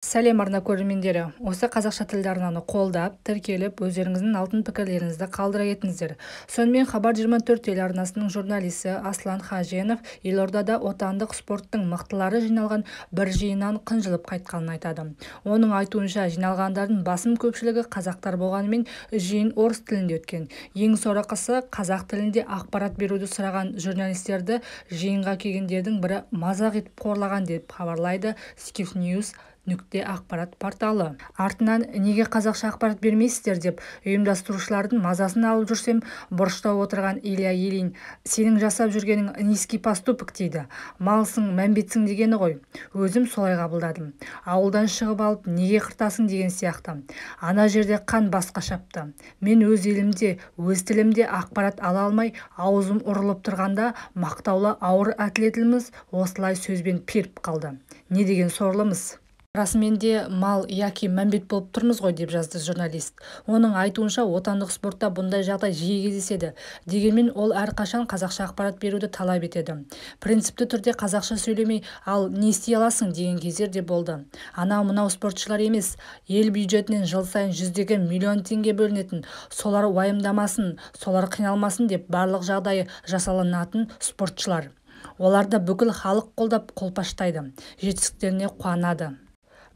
Сәлем арна көрермендері. Осы қазақша тілді арнаны қолдап, тіркеліп, өздеріңіздің алтын пікірлеріңізді қалдыра кетіңіздер. Сонымен Хабар 24 телеарнасының журналисі Аслан Хаженов елордада отандық спорттың мықтылары жиналған бір жиыннан қынжылып қайтқанын айтады. Оның айтуынша, жиналғандардың басым көпшілігі қазақтар болғанымен жиын орыс тілінде өткен. Ең сорақысы, қазақ тілінде ақпарат беруді сұраған журналистерді жиынға келгендердің бірі мазақ етіп қорлаған деп хабарлайды Skifnews ақпарат порталы. Артынан неге қазақша ақпарат бермейсіздер деп ұйымдастырушылардың мазасын алып жүрсем, бұрышта отырған Илья Ильин сенің жасап жүргенің низкий поступок дейді. Малсың, мәмбетсің дегені ғой. Өзім солай қабылдадым. Ауылдан шығып алып неге қыртасың деген сияқты. Ана жерде қан басқа шапты. Мен өз елімде, өз тілімде ақпарат ала алмай, аузым ұрылып тұрғанда мақтаулы ауыр атлетіміз осылай сөзбен періп қалды. Не деген сорлымыз. Расымен де мал яки мәмбет болып тұрмыз ғой, деп жазды журналист. Оның айтуынша, отандық спортта бұндай жағдай жиі кездеседі. Дегенмен ол әрқашан қазақша ақпарат беруді талап етеді. Принципті түрде қазақша сөйлемей, ал не істей аласың деген кездер де болды. Анау-мынау спортшылар емес, ел бюджетінен жыл сайын жүздеген миллион теңге бөлінетін, солар уайымдамасын, солар қиналмасын деп барлық жағдайы жасалынатын спортшылар. Оларды бүкіл халық қолдап қолпаштайды, жетістіктеріне қуанады.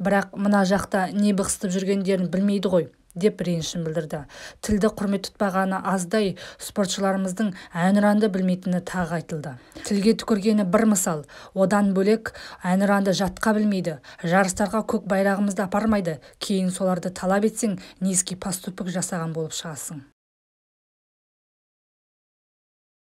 Бірақ мына жақта не бықсытып жүргендерін білмейді ғой, деп ренішін білдірді. Тілді құрмет тұтпағаны аздай, спортшыларымыздың әнұранды білмейтіні тағы айтылды. Тілге түкіргені бір мысал, одан бөлек әнұранды жатқа білмейді, жарыстарға көк байрағымызды апармайды, кейін соларды талап етсең, низкий поступок жасаған болып шығасың.